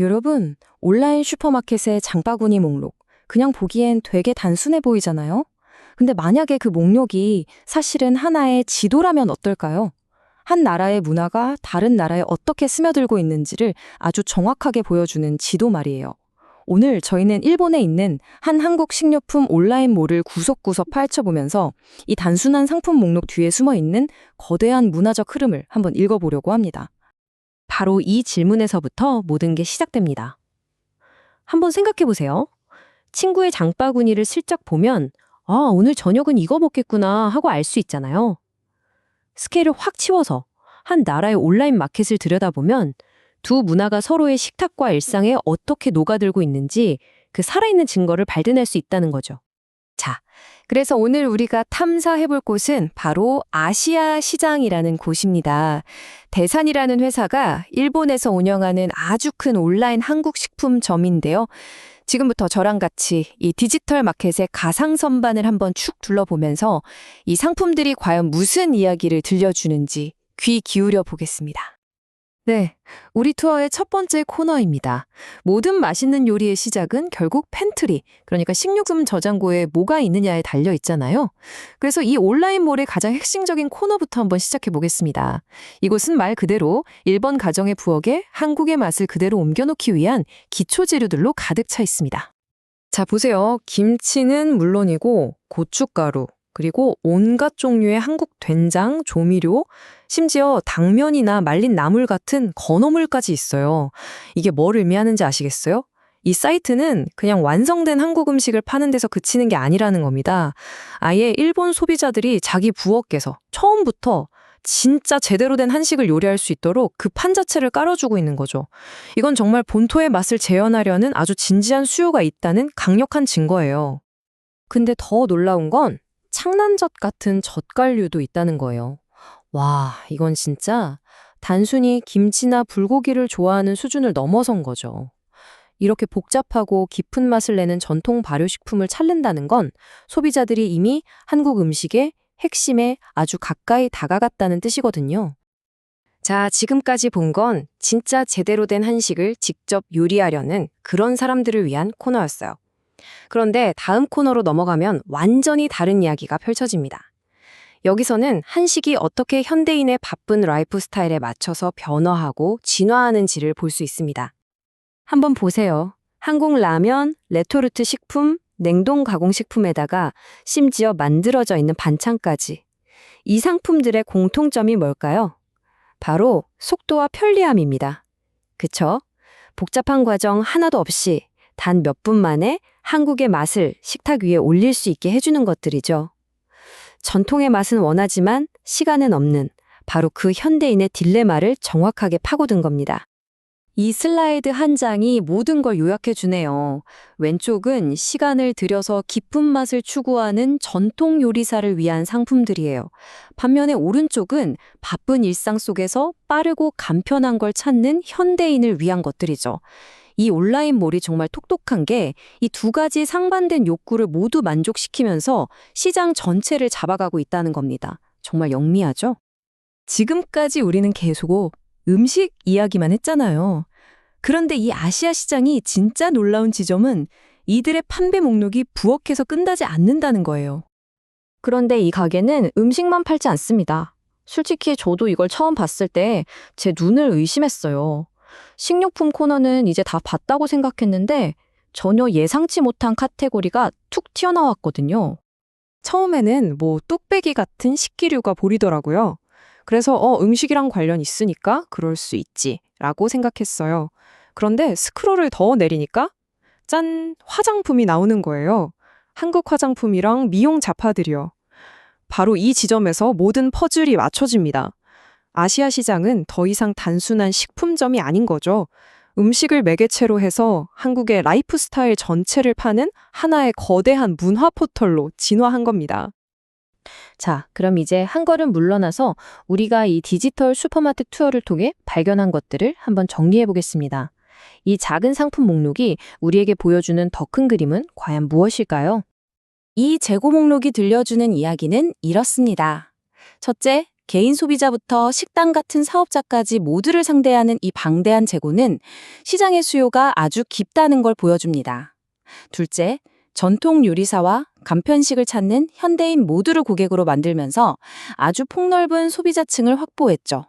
여러분, 온라인 슈퍼마켓의 장바구니 목록, 그냥 보기엔 되게 단순해 보이잖아요? 근데 만약에 그 목록이 사실은 하나의 지도라면 어떨까요? 한 나라의 문화가 다른 나라에 어떻게 스며들고 있는지를 아주 정확하게 보여주는 지도 말이에요. 오늘 저희는 일본에 있는 한 한국 식료품 온라인몰을 구석구석 파헤쳐보면서 이 단순한 상품 목록 뒤에 숨어 있는 거대한 문화적 흐름을 한번 읽어보려고 합니다. 바로 이 질문에서부터 모든 게 시작됩니다. 한번 생각해 보세요. 친구의 장바구니를 슬쩍 보면 오늘 저녁은 이거 먹겠구나 하고 알 수 있잖아요. 스케일을 확 치워서 한 나라의 온라인 마켓을 들여다보면 두 문화가 서로의 식탁과 일상에 어떻게 녹아들고 있는지 그 살아있는 증거를 발견할 수 있다는 거죠. 자, 그래서 오늘 우리가 탐사해볼 곳은 바로 아시아 시장이라는 곳입니다. 대산이라는 회사가 일본에서 운영하는 아주 큰 온라인 한국 식품점인데요. 지금부터 저랑 같이 이 디지털 마켓의 가상선반을 한번 축 둘러보면서 이 상품들이 과연 무슨 이야기를 들려주는지 귀 기울여 보겠습니다. 네, 우리 투어의 첫 번째 코너입니다. 모든 맛있는 요리의 시작은 결국 팬트리, 그러니까 식료품 저장고에 뭐가 있느냐에 달려 있잖아요. 그래서 이 온라인몰의 가장 핵심적인 코너부터 한번 시작해 보겠습니다. 이곳은 말 그대로 일본 가정의 부엌에 한국의 맛을 그대로 옮겨놓기 위한 기초 재료들로 가득 차 있습니다. 자, 보세요. 김치는 물론이고 고춧가루, 그리고 온갖 종류의 한국 된장, 조미료, 심지어 당면이나 말린 나물 같은 건어물까지 있어요. 이게 뭘 의미하는지 아시겠어요? 이 사이트는 그냥 완성된 한국 음식을 파는 데서 그치는 게 아니라는 겁니다. 아예 일본 소비자들이 자기 부엌에서 처음부터 진짜 제대로 된 한식을 요리할 수 있도록 그 판 자체를 깔아주고 있는 거죠. 이건 정말 본토의 맛을 재현하려는 아주 진지한 수요가 있다는 강력한 증거예요. 근데 더 놀라운 건 창란젓 같은 젓갈류도 있다는 거예요. 와, 이건 진짜 단순히 김치나 불고기를 좋아하는 수준을 넘어선 거죠. 이렇게 복잡하고 깊은 맛을 내는 전통 발효식품을 찾는다는 건 소비자들이 이미 한국 음식의 핵심에 아주 가까이 다가갔다는 뜻이거든요. 자, 지금까지 본 건 진짜 제대로 된 한식을 직접 요리하려는 그런 사람들을 위한 코너였어요. 그런데 다음 코너로 넘어가면 완전히 다른 이야기가 펼쳐집니다. 여기서는 한식이 어떻게 현대인의 바쁜 라이프 스타일에 맞춰서 변화하고 진화하는지를 볼 수 있습니다. 한번 보세요. 한국 라면, 레토르트 식품, 냉동 가공식품에다가 심지어 만들어져 있는 반찬까지. 이 상품들의 공통점이 뭘까요? 바로 속도와 편리함입니다. 그쵸? 복잡한 과정 하나도 없이 단 몇 분 만에 한국의 맛을 식탁 위에 올릴 수 있게 해주는 것들이죠. 전통의 맛은 원하지만 시간은 없는 바로 그 현대인의 딜레마를 정확하게 파고든 겁니다. 이 슬라이드 한 장이 모든 걸 요약해 주네요. 왼쪽은 시간을 들여서 깊은 맛을 추구하는 전통 요리사를 위한 상품들이에요. 반면에 오른쪽은 바쁜 일상 속에서 빠르고 간편한 걸 찾는 현대인을 위한 것들이죠. 이 온라인몰이 정말 똑똑한 게 이 두 가지 상반된 욕구를 모두 만족시키면서 시장 전체를 잡아가고 있다는 겁니다. 정말 영리하죠? 지금까지 우리는 계속 음식 이야기만 했잖아요. 그런데 이 아시아 시장이 진짜 놀라운 지점은 이들의 판매 목록이 부엌에서 끝나지 않는다는 거예요. 그런데 이 가게는 음식만 팔지 않습니다. 솔직히 저도 이걸 처음 봤을 때 제 눈을 의심했어요. 식료품 코너는 이제 다 봤다고 생각했는데 전혀 예상치 못한 카테고리가 툭 튀어나왔거든요. 처음에는 뚝배기 같은 식기류가 보이더라고요. 그래서 음식이랑 관련 있으니까 그럴 수 있지라고 생각했어요. 그런데 스크롤을 더 내리니까 짠! 화장품이 나오는 거예요. 한국 화장품이랑 미용 잡화들이요. 바로 이 지점에서 모든 퍼즐이 맞춰집니다. 아시아 시장은 더 이상 단순한 식품점이 아닌 거죠. 음식을 매개체로 해서 한국의 라이프 스타일 전체를 파는 하나의 거대한 문화 포털로 진화한 겁니다. 자, 그럼 이제 한 걸음 물러나서 우리가 이 디지털 슈퍼마켓 투어를 통해 발견한 것들을 한번 정리해 보겠습니다. 이 작은 상품 목록이 우리에게 보여주는 더 큰 그림은 과연 무엇일까요? 이 재고 목록이 들려주는 이야기는 이렇습니다. 첫째, 개인 소비자부터 식당 같은 사업자까지 모두를 상대하는 이 방대한 재고는 시장의 수요가 아주 깊다는 걸 보여줍니다. 둘째, 전통 요리사와 간편식을 찾는 현대인 모두를 고객으로 만들면서 아주 폭넓은 소비자층을 확보했죠.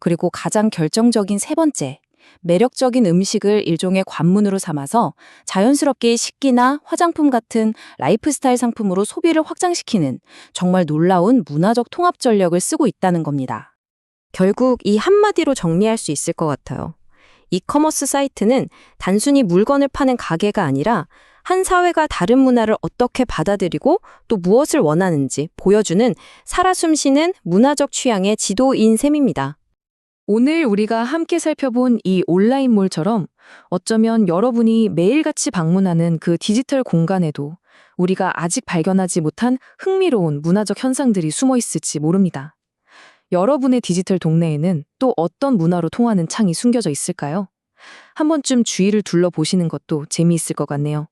그리고 가장 결정적인 세 번째, 매력적인 음식을 일종의 관문으로 삼아서 자연스럽게 식기나 화장품 같은 라이프스타일 상품으로 소비를 확장시키는 정말 놀라운 문화적 통합 전략을 쓰고 있다는 겁니다. 결국 이 한마디로 정리할 수 있을 것 같아요. 이커머스 사이트는 단순히 물건을 파는 가게가 아니라 한 사회가 다른 문화를 어떻게 받아들이고 또 무엇을 원하는지 보여주는 살아 숨쉬는 문화적 취향의 지도인 셈입니다. 오늘 우리가 함께 살펴본 이 온라인몰처럼 어쩌면 여러분이 매일같이 방문하는 그 디지털 공간에도 우리가 아직 발견하지 못한 흥미로운 문화적 현상들이 숨어 있을지 모릅니다. 여러분의 디지털 동네에는 또 어떤 문화로 통하는 창이 숨겨져 있을까요? 한 번쯤 주위를 둘러보시는 것도 재미있을 것 같네요.